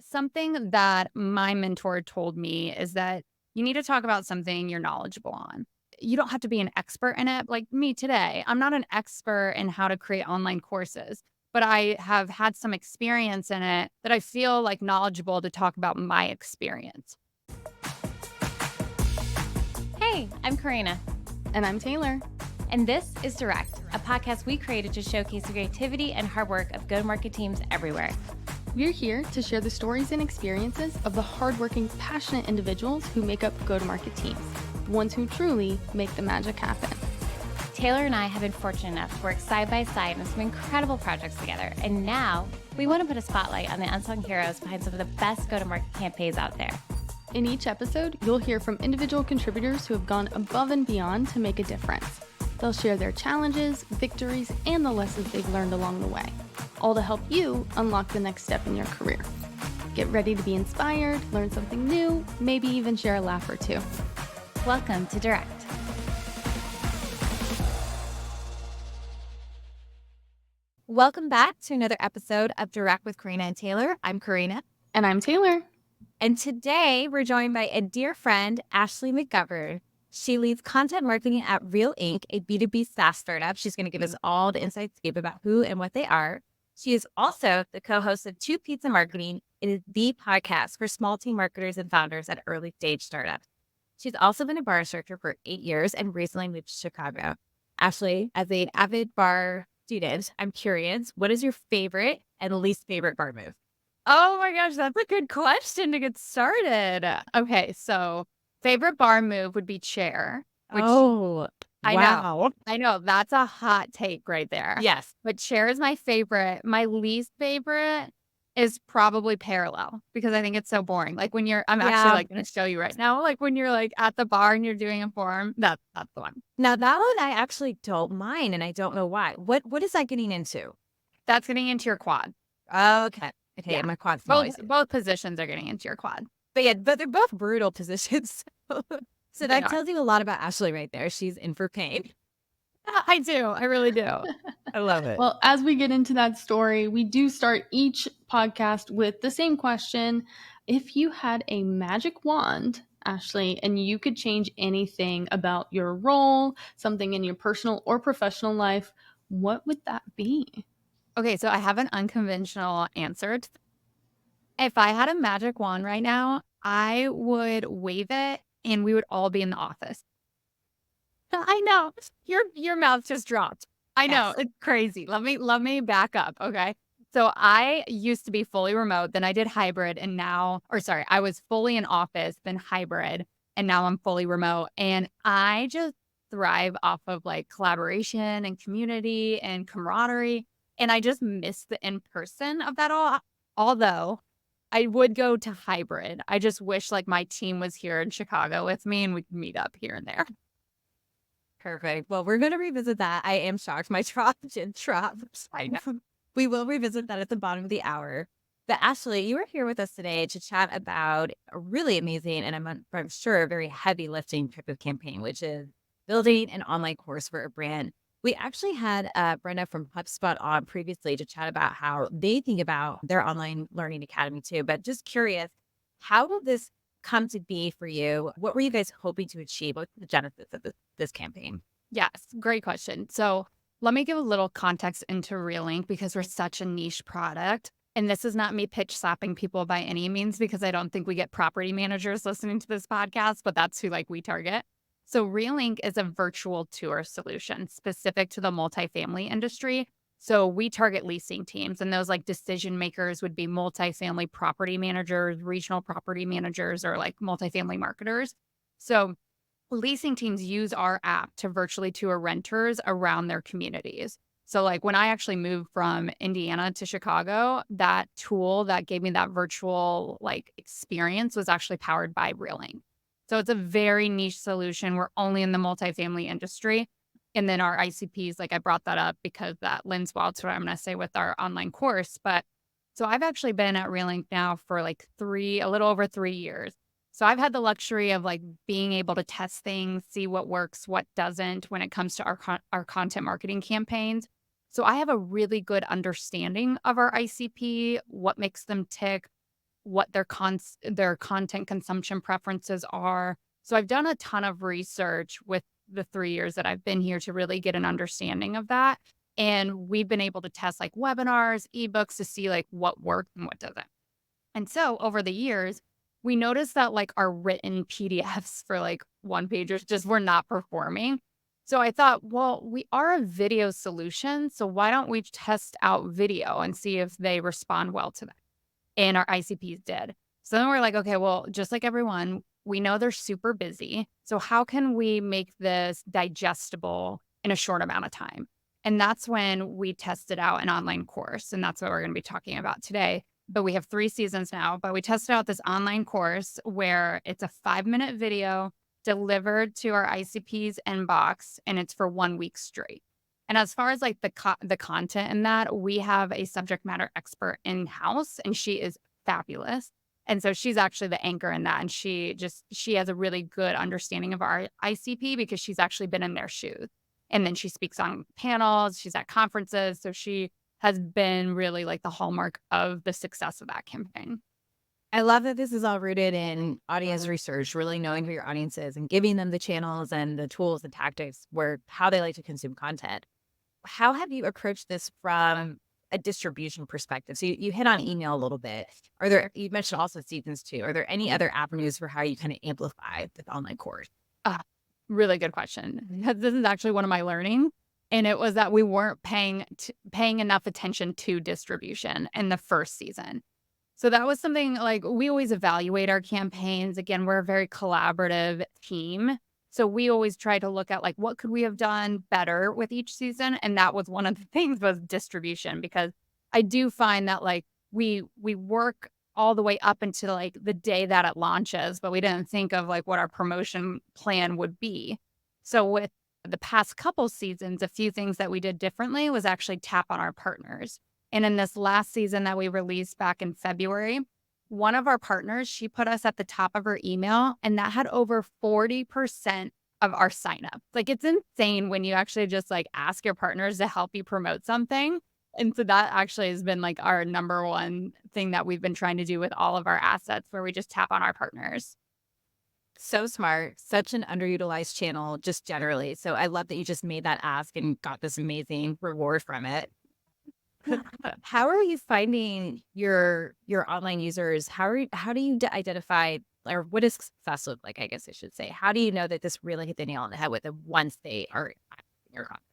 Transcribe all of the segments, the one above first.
something that my mentor told me is that you need to talk about something you're knowledgeable on. You don't have to be an expert in it. Like me today, I'm not an expert in how to create online courses, but I have had some experience in it that I feel like knowledgeable to talk about my experience. Hey, I'm Corrina. And I'm Taylor. And this is Direct, a podcast we created to showcase the creativity and hard work of go-to-market teams everywhere. We're here to share the stories and experiences of the hardworking, passionate individuals who make up go-to-market teams, ones who truly make the magic happen. Taylor and I have been fortunate enough to work side by side on some incredible projects together, and now we want to put a spotlight on the unsung heroes behind some of the best go-to-market campaigns out there. In each episode, you'll hear from individual contributors who have gone above and beyond to make a difference. They'll share their challenges, victories, and the lessons they've learned along the way, all to help you unlock the next step in your career. Get ready to be inspired, learn something new, maybe even share a laugh or two. Welcome to Direct. Welcome back to another episode of Direct with Corrina and Taylor. I'm Corrina. And I'm Taylor. And today we're joined by a dear friend, Ashley McGovern. She leads content marketing at Realync, a B2B SaaS startup. She's going to give us all the inside scoop about who and what they are. She is also the co-host of Two Pizza Marketing. It is the podcast for small team marketers and founders at early stage startups. She's also been a bar instructor for 8 years and recently moved to Chicago. Ashley, as an avid bar student, I'm curious, what is your favorite and least favorite bar move? Oh my gosh, that's a good question to get started. Okay, so favorite bar move would be chair. Which I know. That's a hot take right there. Yes. But chair is my favorite. My least favorite is probably parallel because I think it's so boring. Like when I'm actually like going to show you right now, like when you're like at the bar and you're doing a form, that's the one. Now that one I actually don't mind and I don't know why. What is that getting into? That's getting into your quad. Okay. Okay, my quad's both positions are getting into your quad. But they're both brutal positions. So that tells you a lot about Ashley right there. She's in for pain. I do. I really do. I love it. Well, as we get into that story, we do start each podcast with the same question. If you had a magic wand, Ashley, and you could change anything about your role, something in your personal or professional life, what would that be? Okay, so I have an unconventional answer. If I had a magic wand right now, I would wave it and we would all be in the office. I know. Your mouth just dropped. I know. It's crazy. Let me back up, okay? So I used to be fully remote, then I did hybrid and I was fully in office, then hybrid, and now I'm fully remote. And I just thrive off of like collaboration and community and camaraderie. And I just miss the in-person of that all. Although I would go to hybrid. I just wish like my team was here in Chicago with me and we could meet up here and there. Perfect. Well, we're going to revisit that. I am shocked. My dropped. I know. We will revisit that at the bottom of the hour. But Ashley, you are here with us today to chat about a really amazing and I'm sure a very heavy lifting type of campaign, which is building an online course for a brand. We actually had Brenda from HubSpot on previously to chat about how they think about their online learning academy too. But just curious, how will this come to be for you? What were you guys hoping to achieve? What's the genesis of this campaign? Yes, great question. So let me give a little context into Realync because we're such a niche product. And this is not me pitch slapping people by any means because I don't think we get property managers listening to this podcast, but that's who like we target. So Realync is a virtual tour solution specific to the multifamily industry. So we target leasing teams and those like decision makers would be multifamily property managers, regional property managers, or like multifamily marketers. So leasing teams use our app to virtually tour renters around their communities. So like when I actually moved from Indiana to Chicago, that tool that gave me that virtual like experience was actually powered by Realync. So it's a very niche solution. We're only in the multifamily industry. And then our ICPs, like I brought that up because that lends well to what I'm going to say with our online course. But so I've actually been at Realync now for like a little over 3 years. So I've had the luxury of like being able to test things, see what works, what doesn't when it comes to our content marketing campaigns. So I have a really good understanding of our ICP, what makes them tick, what their content consumption preferences are. So I've done a ton of research with the 3 years that I've been here to really get an understanding of that. And we've been able to test like webinars, ebooks to see like what worked and what doesn't. And so over the years, we noticed that like our written PDFs for like one pagers just were not performing. So I thought, well, we are a video solution. So why don't we test out video and see if they respond well to that? And our ICPs did. So then we're like, okay, well, just like everyone, we know they're super busy. So how can we make this digestible in a short amount of time? And that's when we tested out an online course. And that's what we're going to be talking about today. But we have 3 seasons now. But we tested out this online course where it's a 5-minute video delivered to our ICP's inbox, and it's for 1 week straight. And as far as like the content in that, we have a subject matter expert in house, and she is fabulous. And so she's actually the anchor in that, and she has a really good understanding of our ICP because she's actually been in their shoes. And then she speaks on panels, she's at conferences, so she has been really like the hallmark of the success of that campaign. I love that this is all rooted in audience research, really knowing who your audience is and giving them the channels and the tools and tactics where how they like to consume content. How have you approached this from a distribution perspective? So you hit on email a little bit. You mentioned also seasons too. Are there any other avenues for how you kind of amplify the online course? Ah, really good question. Because this is actually one of my learning, and it was that we weren't paying enough attention to distribution in the first season. So that was something like we always evaluate our campaigns. Again, we're a very collaborative team. So we always try to look at like what could we have done better with each season. And that was one of the things was distribution, because I do find that like we work all the way up until like the day that it launches, but we didn't think of like what our promotion plan would be. So with the past couple seasons, a few things that we did differently was actually tap on our partners. And in this last season that we released back in February, one of our partners, she put us at the top of her email, and that had over 40% of our signups. Like it's insane when you actually just like ask your partners to help you promote something. And so that actually has been like our number one thing that we've been trying to do with all of our assets, where we just tap on our partners. So smart, such an underutilized channel just generally. So I love that you just made that ask and got this amazing reward from it. How are you finding your online users? How do you identify, or what does success look like? I guess I should say. How do you know that this really hit the nail on the head with them once they are in your content?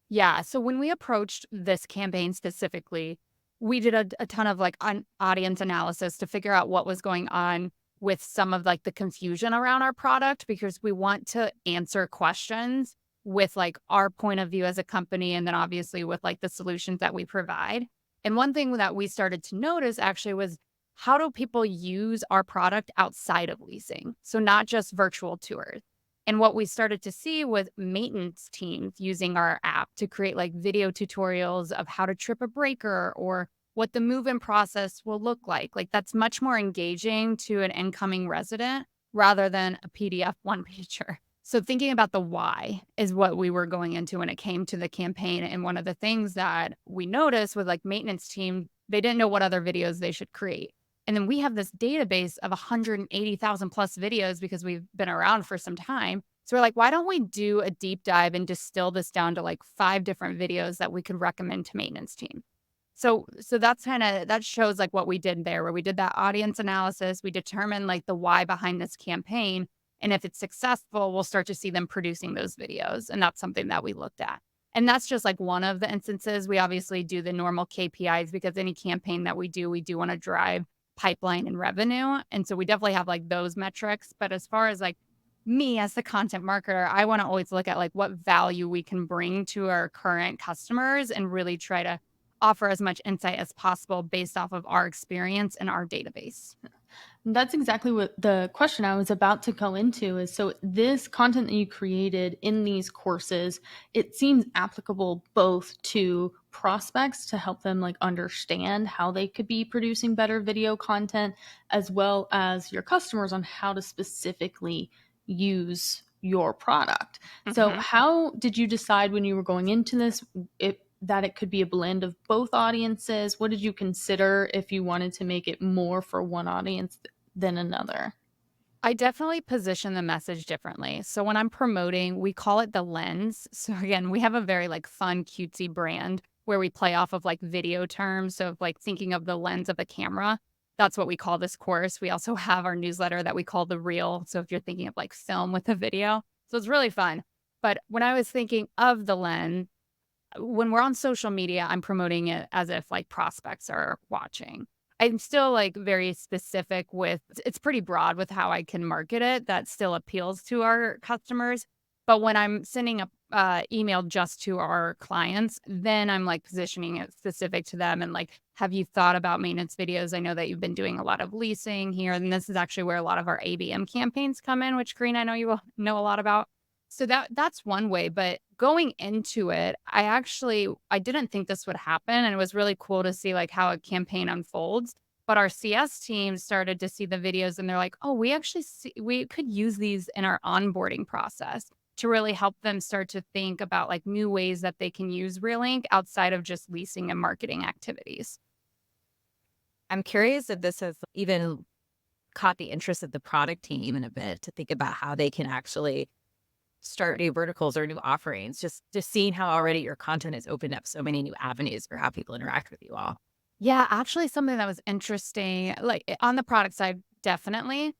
Yeah. So when we approached this campaign specifically, we did a ton of like audience analysis to figure out what was going on with some of like the confusion around our product, because we want to answer questions with like our point of view as a company, and then obviously with like the solutions that we provide. And one thing that we started to notice actually was, how do people use our product outside of leasing? So not just virtual tours. And what we started to see was maintenance teams using our app to create like video tutorials of how to trip a breaker or what the move-in process will look like. Like that's much more engaging to an incoming resident rather than a PDF one-pager. So thinking about the why is what we were going into when it came to the campaign. And one of the things that we noticed with like maintenance team, they didn't know what other videos they should create. And then we have this database of 180,000 plus videos because we've been around for some time. So we're like, why don't we do a deep dive and distill this down to like 5 different videos that we could recommend to maintenance team? So that's that shows like what we did there, where we did that audience analysis. We determined like the why behind this campaign. And if it's successful, we'll start to see them producing those videos. And that's something that we looked at. And that's just like one of the instances. We obviously do the normal KPIs, because any campaign that we do want to drive pipeline and revenue. And so we definitely have like those metrics. But as far as like me as the content marketer, I want to always look at like what value we can bring to our current customers and really try to offer as much insight as possible based off of our experience and our database. That's exactly what the question I was about to go into is, so this content that you created in these courses, it seems applicable both to prospects to help them like understand how they could be producing better video content, as well as your customers on how to specifically use your product. So how did you decide when you were going into this, that it could be a blend of both audiences? What did you consider if you wanted to make it more for one audience than another? I definitely position the message differently. So when I'm promoting, we call it the lens. So again, we have a very like fun, cutesy brand where we play off of like video terms. So like thinking of the lens of the camera, that's what we call this course. We also have our newsletter that we call the reel. So if you're thinking of like film with a video, so it's really fun. But when I was thinking of the lens, when we're on social media, I'm promoting it as if like prospects are watching. I'm still like very specific with it's pretty broad with how I can market it that still appeals to our customers. But when I'm sending a email just to our clients, then I'm like positioning it specific to them and like, have you thought about maintenance videos? I know that you've been doing a lot of leasing here, and this is actually where a lot of our ABM campaigns come in, which Karina, I know you will know a lot about. So that's one way, but going into it, I didn't think this would happen, and it was really cool to see, like, how a campaign unfolds, but our CS team started to see the videos, and they're like, "Oh, we could use these in our onboarding process to really help them start to think about, like, new ways that they can use Realync outside of just leasing and marketing activities." I'm curious if this has even caught the interest of the product team in a bit to think about how they can actually start new verticals or new offerings, just seeing how already your content has opened up so many new avenues for how people interact with you all. Yeah, actually something that was interesting, like, on the product side, definitely.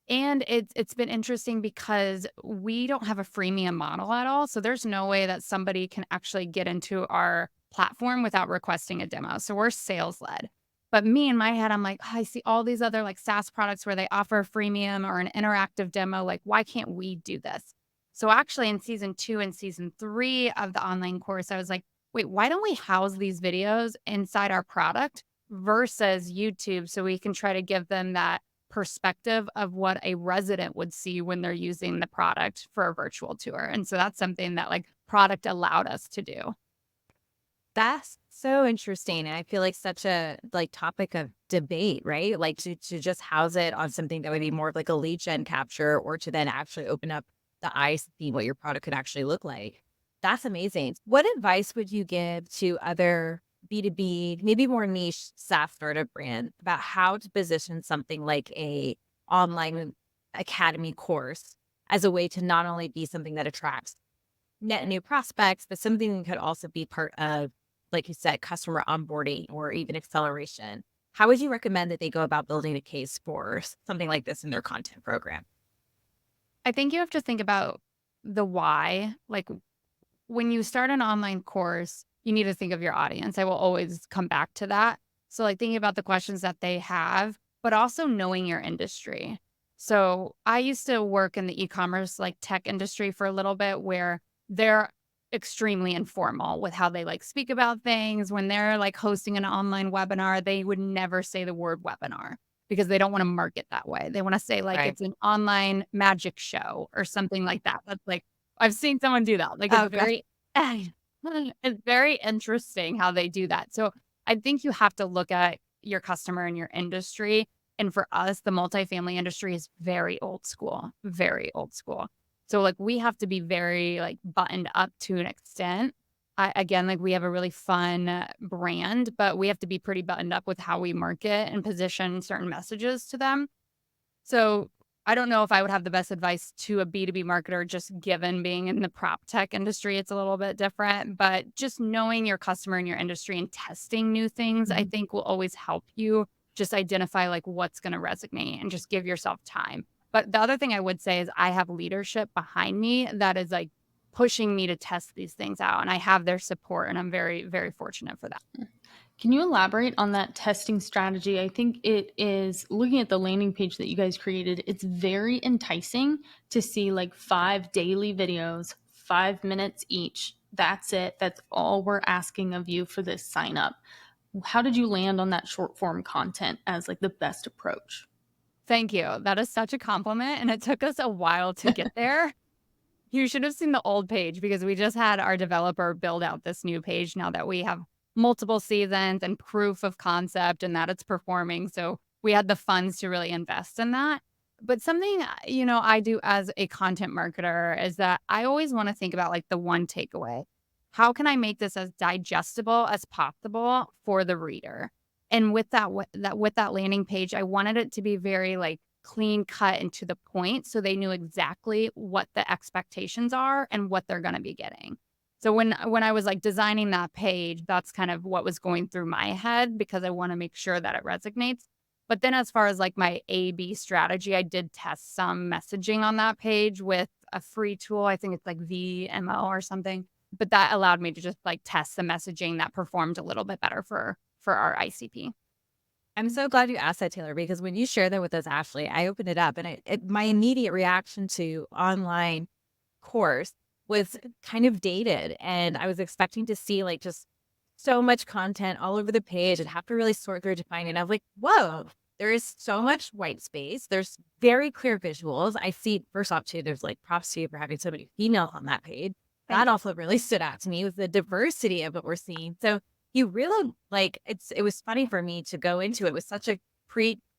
And it's been interesting because we don't have a freemium model at all, so there's no way that somebody can actually get into our platform without requesting a demo, so we're sales led. But me in my head, I'm like, "Oh, I see all these other, like, SaaS products where they offer a freemium or an interactive demo, like, why can't we do this?" So actually in season 2 and season 3 of the online course, I was like, "Wait, why don't we house these videos inside our product versus YouTube so we can try to give them that perspective of what a resident would see when they're using the product for a virtual tour." And so that's something that like product allowed us to do. That's so interesting. And I feel like such a like topic of debate, right? Like to just house it on something that would be more of like a lead gen capture or to then actually open up the eyes to see what your product could actually look like. That's amazing. What advice would you give to other B2B, maybe more niche SaaS startup brand about how to position something like a online academy course as a way to not only be something that attracts net new prospects, but something that could also be part of, like you said, customer onboarding or even acceleration? How would you recommend that they go about building a case for something like this in their content program? I think you have to think about the why. Like when you start an online course, you need to think of your audience. I will always come back to that. So like thinking about the questions that they have, but also knowing your industry. So I used to work in the e-commerce like tech industry for a little bit where they're extremely informal with how they like speak about things. When they're like hosting an online webinar, they would never say the word webinar because they don't want to market that way. They want to say like Right. it's an online magic show or something like that. That's like I've seen someone do that. Like Oh, gosh. it's very interesting how they do that. So I think you have to look at your customer and your industry. And for us, the multifamily industry is very old school, very old school. So like we have to be very like buttoned up to an extent. Again, like we have a really fun brand, but we have to be pretty buttoned up with how we market and position certain messages to them. So I don't know if I would have the best advice to a B2B marketer, just given being in the prop tech industry, it's a little bit different. But just knowing your customer and your industry and testing new things, I Mhm. think will always help you just identify like what's going to resonate and just give yourself time. But the other thing I would say is I have leadership behind me that is like pushing me to test these things out. And I have their support. And I'm very, very fortunate for that. Can you elaborate on that testing strategy? I think it is looking at the landing page that you guys created, it's very enticing to see like 5 daily videos, 5 minutes each. That's it. That's all we're asking of you for this sign up. How did you land on that short form content as like the best approach? Thank you. That is such a compliment. And it took us a while to get there. You should have seen the old page because we just had our developer build out this new page now that we have multiple seasons and proof of concept and that it's performing. So we had the funds to really invest in that. But something, I do as a content marketer is that I always want to think about like the one takeaway. how can I make this as digestible as possible for the reader? And with that landing page, I wanted it to be very like clean cut and to the point so they knew exactly what the expectations are and what they're going to be getting. So when I was like designing that page, that's kind of what was going through my head because I want to make sure that it resonates. But then as far as like my A/B strategy, I did test some messaging on that page with a free tool. I think it's like VMO or something. But that allowed me to just like test the messaging that performed a little bit better for our ICP. I'm so glad you asked that, Taylor, because when you shared that with us, Ashley, I opened it up and my immediate reaction to online course was kind of dated. And I was expecting to see like just so much content all over the page and have to really sort through to find it. I was like, whoa, there is so much white space. There's very clear visuals. I see, first off, too, there's like props to you for having so many females on that page. That also really stood out to me with the diversity of what we're seeing. So you really like it was funny for me to go into it with such a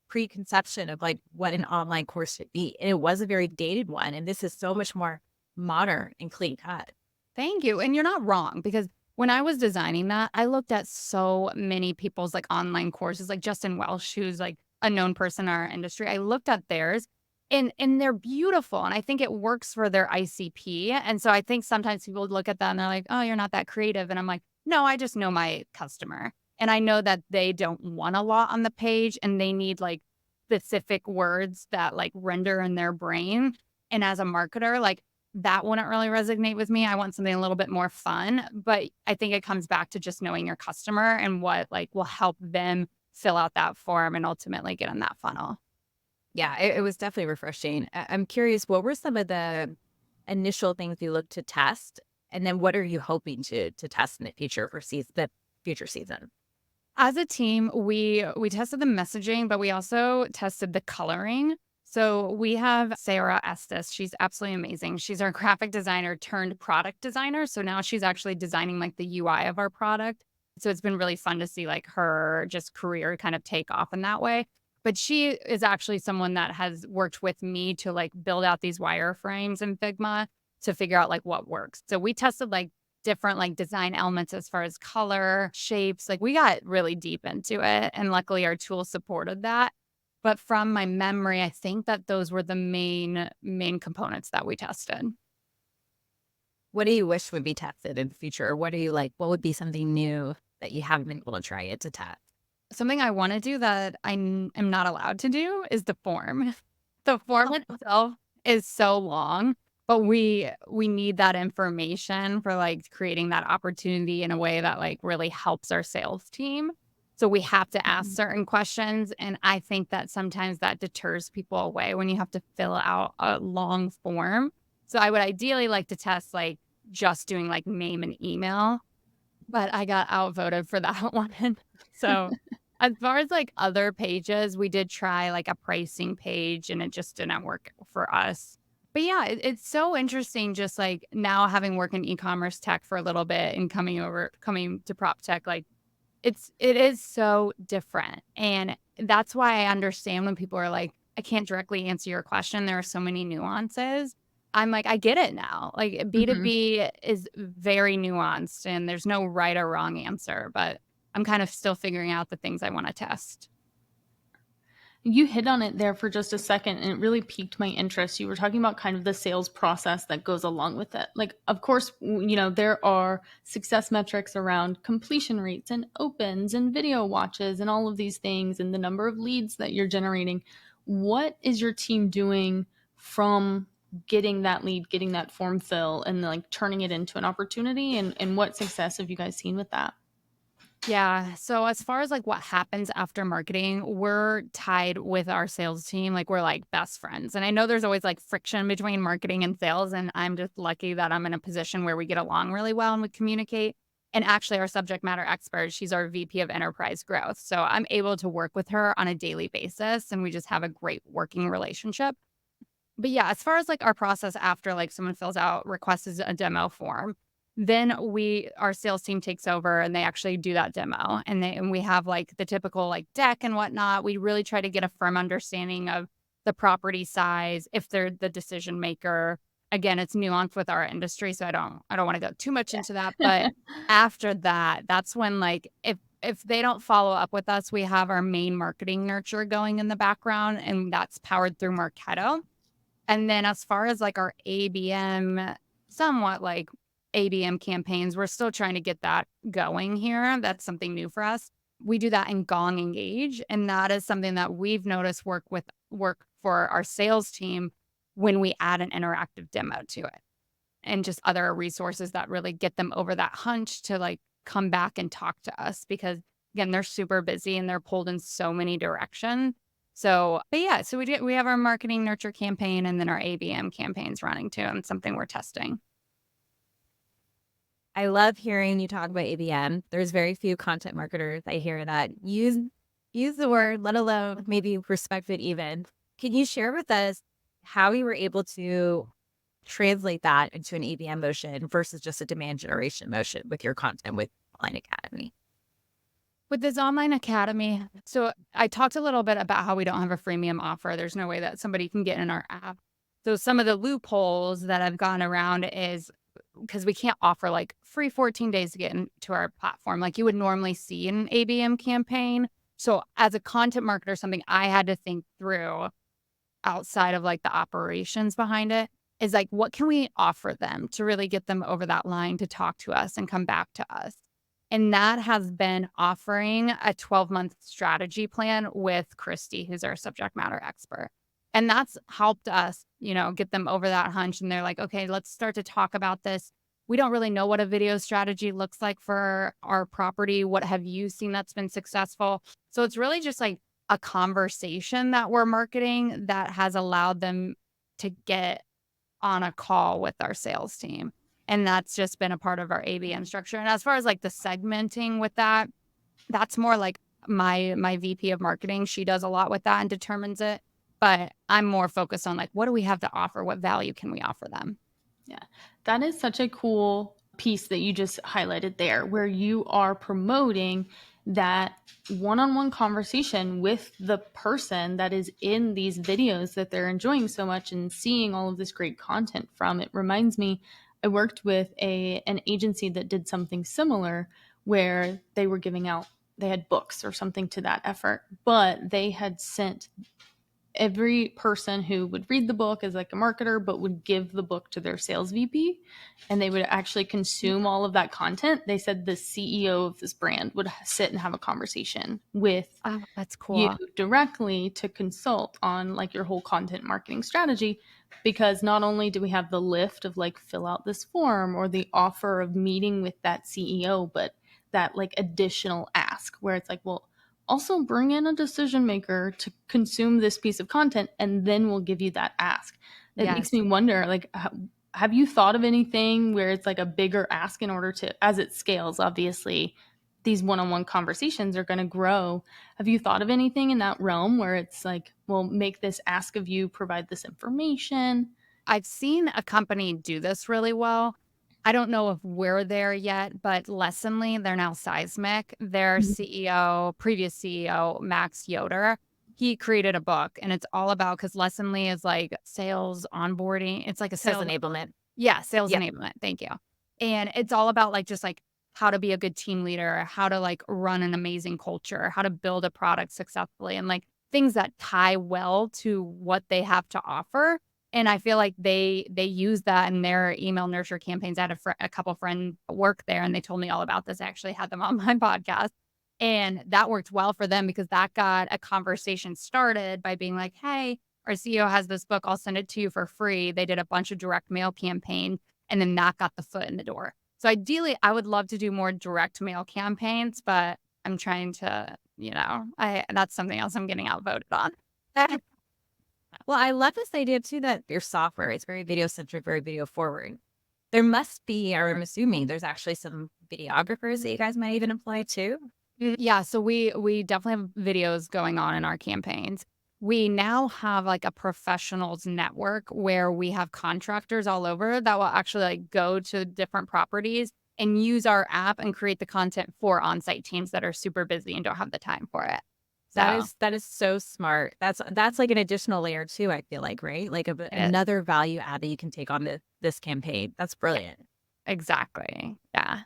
preconception of like what an online course should be. And it was a very dated one. And this is so much more modern and clean cut. Thank you. And you're not wrong because when I was designing that, I looked at so many people's like online courses, like Justin Welsh, who's like a known person in our industry. I looked at theirs and they're beautiful. And I think it works for their ICP. And so I think sometimes people look at that and they're like, oh, you're not that creative. And I'm like, no, I just know my customer. And I know that they don't want a lot on the page and they need like specific words that like render in their brain. And as a marketer, like that wouldn't really resonate with me. I want something a little bit more fun. But I think it comes back to just knowing your customer and what like will help them fill out that form and ultimately get in that funnel. Yeah, it was definitely refreshing. I'm curious, what were some of the initial things you looked to test? And then what are you hoping to test in the future for the future season? As a team, we tested the messaging, but we also tested the coloring. So we have Sarah Estes. She's absolutely amazing. She's our graphic designer turned product designer. So now she's actually designing like the UI of our product. So it's been really fun to see like her just career kind of take off in that way. But she is actually someone that has worked with me to like build out these wireframes in Figma to figure out like what works. So we tested like different like design elements as far as color, shapes. Like we got really deep into it. And luckily our tool supported that. But from my memory, I think that those were the main components that we tested. What do you wish would be tested in the future? Or what are you like, what would be something new that you haven't been able to try it to test? Something I want to do that am not allowed to do is the form. The form itself is so long, but we need that information for like creating that opportunity in a way that like really helps our sales team. So we have to ask certain questions. And I think that sometimes that deters people away when you have to fill out a long form. So I would ideally like to test like just doing like name and email, but I got outvoted for that one. So as far as like other pages, we did try like a pricing page and it just didn't work for us. But yeah, it's so interesting just like now having worked in e-commerce tech for a little bit and coming to prop tech, like it is so different. And that's why I understand when people are like, I can't directly answer your question. There are so many nuances. I'm like, I get it now. Like B2B is very nuanced and there's no right or wrong answer, but I'm kind of still figuring out the things I want to test. You hit on it there for just a second and it really piqued my interest. You were talking about kind of the sales process that goes along with it. Like, of course, there are success metrics around completion rates and opens and video watches and all of these things and the number of leads that you're generating. What is your team doing from getting that lead, getting that form fill and like turning it into an opportunity? And what success have you guys seen with that? Yeah. So as far as like what happens after marketing, we're tied with our sales team. Like we're like best friends. And I know there's always like friction between marketing and sales. And I'm just lucky that I'm in a position where we get along really well and we communicate. And actually our subject matter expert, she's our VP of enterprise growth. So I'm able to work with her on a daily basis and we just have a great working relationship. But yeah, as far as like our process after like someone fills out, requests a demo form, then our sales team takes over and they actually do that demo. And we have like the typical like deck and whatnot. We really try to get a firm understanding of the property size, if they're the decision maker, again, it's nuanced with our industry, so I don't want to go too much into that. But after that, that's when like if they don't follow up with us, we have our main marketing nurture going in the background, and that's powered through Marketo. And then as far as like our ABM, somewhat like ABM campaigns, we're still trying to get that going here. That's something new for us. We do that in Gong Engage, and that is something that we've noticed work for our sales team when we add an interactive demo to it, and just other resources that really get them over that hunch to like come back and talk to us, because again, they're super busy and they're pulled in so many directions. So, but yeah, so we have our marketing nurture campaign and then our ABM campaigns running too, and something we're testing. I love hearing you talk about ABM. There's very few content marketers I hear that use the word, let alone maybe respect it even. Can you share with us how you were able to translate that into an ABM motion versus just a demand generation motion with your content with Online Academy? With this online academy, so I talked a little bit about how we don't have a freemium offer. There's no way that somebody can get in our app. So some of the loopholes that have gone around is because we can't offer like free 14 days to get into our platform like you would normally see in an ABM campaign. So as a content marketer, something I had to think through outside of like the operations behind it is like, what can we offer them to really get them over that line to talk to us and come back to us? And that has been offering a 12-month strategy plan with Christy, who's our subject matter expert. And that's helped us, get them over that hunch. And they're like, okay, let's start to talk about this. We don't really know what a video strategy looks like for our property. What have you seen that's been successful? So it's really just like a conversation that we're marketing that has allowed them to get on a call with our sales team. And that's just been a part of our ABM structure. And as far as like the segmenting with that, that's more like my VP of marketing. She does a lot with that and determines it. But I'm more focused on like, what do we have to offer? What value can we offer them? Yeah, that is such a cool piece that you just highlighted there, where you are promoting that one-on-one conversation with the person that is in these videos that they're enjoying so much and seeing all of this great content from. It reminds me, I worked with an agency that did something similar where they were giving out, they had books or something to that effort, but they had sent every person who would read the book as like a marketer, but would give the book to their sales VP, and they would actually consume all of that content. They said the CEO of this brand would sit and have a conversation with That's you cool. directly to consult on like your whole content marketing strategy. Because not only do we have the lift of like fill out this form or the offer of meeting with that CEO, but that like additional ask where it's like, well, also bring in a decision maker to consume this piece of content, and then we'll give you that ask. It makes Yes. me wonder, like, have you thought of anything where it's like a bigger ask in order to, as it scales, obviously, these one-on-one conversations are going to grow. Have you thought of anything in that realm where it's like, well, make this ask of you, provide this information? I've seen a company do this really well. I don't know if we're there yet, but Lessonly, they're now Seismic. Their CEO, previous CEO, Max Yoder, he created a book, and it's all about, because Lessonly is like sales onboarding. It's like a Sales sales enablement. Yeah, sales Yep. enablement. Thank you. And it's all about like just like how to be a good team leader, how to like run an amazing culture, how to build a product successfully, and like things that tie well to what they have to offer. And I feel like they use that in their email nurture campaigns. I had a couple friends work there, and they told me all about this. I actually had them on my podcast. And that worked well for them because that got a conversation started by being like, hey, our CEO has this book. I'll send it to you for free. They did a bunch of direct mail campaign, and then that got the foot in the door. So ideally, I would love to do more direct mail campaigns, but I'm trying to, that's something else I'm getting outvoted on. Well, I love this idea too that your software is very video centric, very video forward. There must be, or I'm assuming there's actually some videographers that you guys might even employ too. Yeah, so we definitely have videos going on in our campaigns. We now have like a professionals network where we have contractors all over that will actually like go to different properties and use our app and create the content for on-site teams that are super busy and don't have the time for it. So That is so smart. That's like an additional layer too, I feel like, right? Like it is. another value add that you can take on this campaign. That's Yeah, brilliant. exactly. Yeah.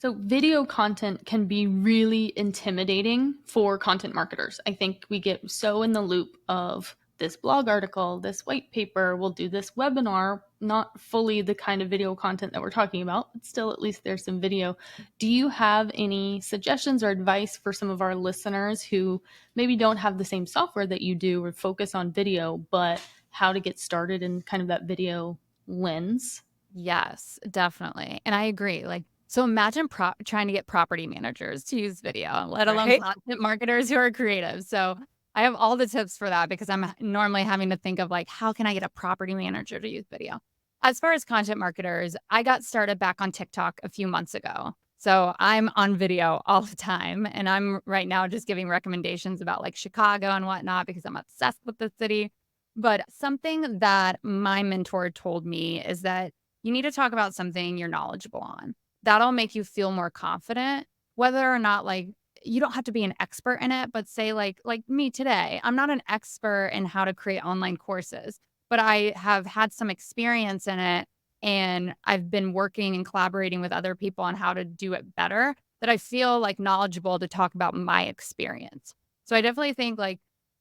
So, video content can be really intimidating for content marketers. I think we get so in the loop of this blog article, this white paper, we'll do this webinar, not fully the kind of video content that we're talking about, but still, at least there's some video. Do you have any suggestions or advice for some of our listeners who maybe don't have the same software that you do or focus on video, but how to get started in kind of that video lens? Yes, definitely. And I agree. Like, so imagine trying to get property managers to use video, let alone Right? content marketers who are creative. So I have all the tips for that because I'm normally having to think of like, how can I get a property manager to use video? As far as content marketers, I got started back on TikTok a few months ago. So I'm on video all the time. And I'm right now just giving recommendations about like Chicago and whatnot because I'm obsessed with the city. But something that my mentor told me is that you need to talk about something you're knowledgeable on. That'll make you feel more confident, whether or not like you don't have to be an expert in it, but say like me today, I'm not an expert in how to create online courses, but I have had some experience in it and I've been working and collaborating with other people on how to do it better that I feel like knowledgeable to talk about my experience. So I definitely think like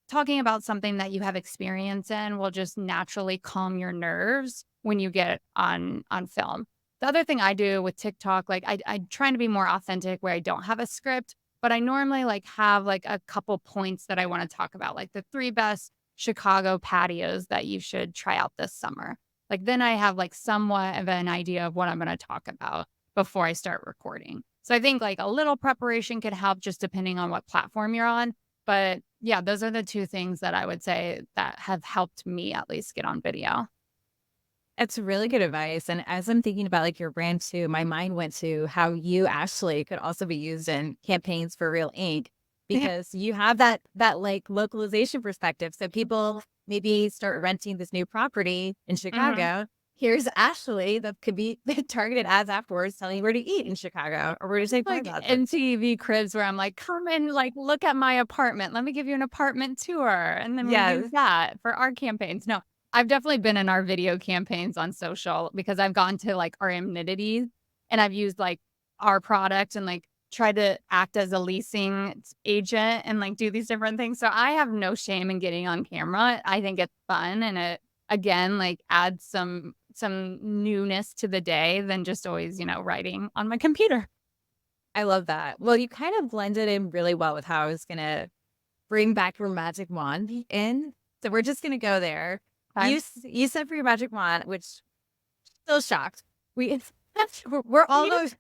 talking about something that you have experience in will just naturally calm your nerves when you get on film. The other thing I do with TikTok, like I try to be more authentic where I don't have a script, but I normally like have like a couple points that I want to talk about, like the 3 best Chicago patios that you should try out this summer. Like then I have like somewhat of an idea of what I'm going to talk about before I start recording. So I think like a little preparation could help just depending on what platform you're on. But yeah, those are the 2 things that I would say that have helped me at least get on video. That's really good advice. And as I'm thinking about like your brand too, my mind went to how you, Ashley, could also be used in campaigns for Realync Yeah. because you have that like localization perspective. So people maybe start renting this new property in Mhm. Chicago. Here's Ashley that could be targeted ads afterwards telling you where to eat in Chicago or where to take Like photos. MTV Cribs where I'm like, "Come and, like, look at my apartment. Let me give you an apartment tour." And then we use Yes. that for our campaigns. No, I've definitely been in our video campaigns on social because I've gone to, like, our amenities and I've used, like, our product and, like, tried to act as a leasing agent and, like, do these different things. So I have no shame in getting on camera. I think it's fun and it, again, like, adds some newness to the day than just always, writing on my computer. I love that. Well, you kind of blended in really well with how I was going to bring back your magic wand in. So we're just gonna go there. Okay. You said for your magic wand, which still shocked. We we're all those.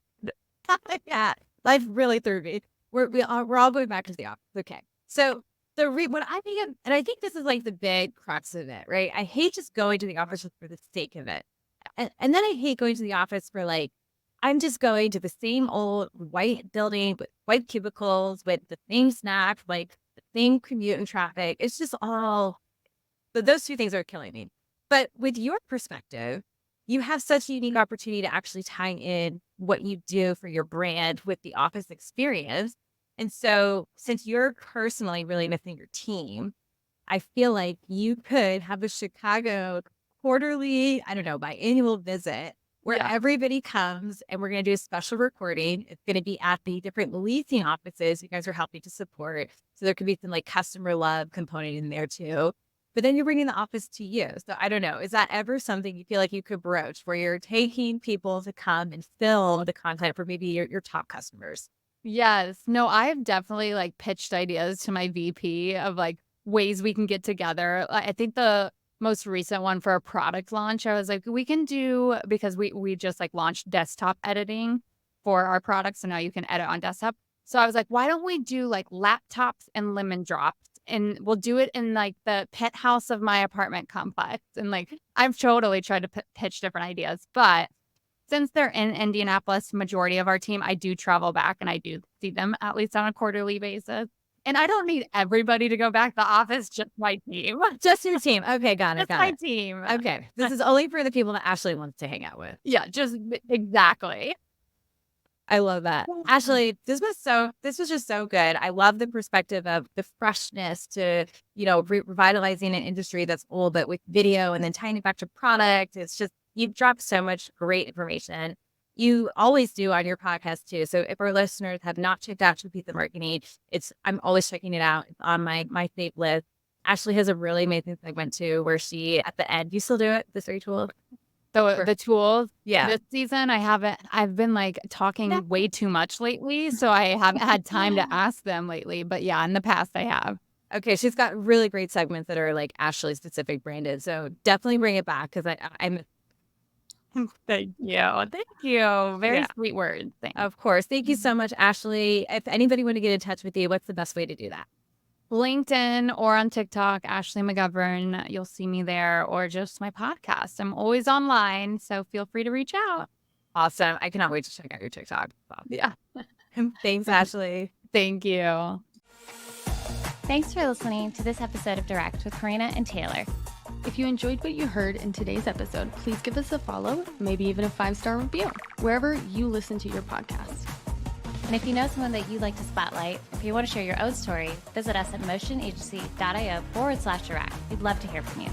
Yeah, life really threw me. We're all going back to the office. Okay, so what I think, and I think this is like the big crux of it, right? I hate just going to the office just for the sake of it, and then I hate going to the office for like I'm just going to the same old white building with white cubicles with the same snack, like the same commute and traffic. It's just all, but those 2 things are killing me. But with your perspective, you have such a unique opportunity to actually tie in what you do for your brand with the office experience. And so, since you're personally really missing your team, I feel like you could have a Chicago quarterly, I don't know, biannual visit where Yeah. everybody comes and we're going to do a special recording. It's going to be at the different leasing offices you guys are helping to support. So there could be some like customer love component in there too. But then you're bringing the office to you. So I don't know. Is that ever something you feel like you could broach where you're taking people to come and film the content for maybe your top customers? Yes. No, I've definitely, like, pitched ideas to my VP of, like, ways we can get together. I think the most recent one for a product launch, I was like, "We can do" because we just, like, launched desktop editing for our products, so now you can edit on desktop. So I was like, "Why don't we do, like, laptops and lemon drops, and we'll do it in, like, the penthouse of my apartment complex." And, like, I've totally tried to pitch different ideas, but since they're in Indianapolis, majority of our team, I do travel back and I do see them at least on a quarterly basis. And I don't need everybody to go back to the office, just my team. Just your team. Okay, got it. Just Got my it. team. Okay. This is only for the people that Ashley wants to hang out with. Yeah, just exactly. I love that. Ashley, this was just so good. I love the perspective of the freshness to, revitalizing an industry that's old, but with video and then tying it back to product. It's just, you've dropped so much great information. You always do on your podcast too. So if our listeners have not checked out True Piece of Marketing, I'm always checking it out. It's on my save list. Ashley has a really amazing segment too, where she, at the end, you still do it, the 3 tools? The tools. Yeah. This season, I've been like talking way too much lately. So I haven't had time to ask them lately. But yeah, in the past I have. Okay. She's got really great segments that are like Ashley specific branded. So definitely bring it back because I'm. Thank you. Very sweet words. Thanks. Of course. Thank you so much, Ashley. If anybody want to get in touch with you, what's the best way to do that? LinkedIn or on TikTok, Ashley McGovern. You'll see me there, or just my podcast. I'm always online, so feel free to reach out. Awesome. I cannot wait to check out your TikTok. Yeah. Thanks, Ashley. Thank you. Thanks for listening to this episode of Direct with Corrina and Taylor. If you enjoyed what you heard in today's episode, please give us a follow, maybe even a 5-star review, wherever you listen to your podcast. And if you know someone that you'd like to spotlight, if you want to share your own story, visit us at motionagency.io/direct. We'd love to hear from you.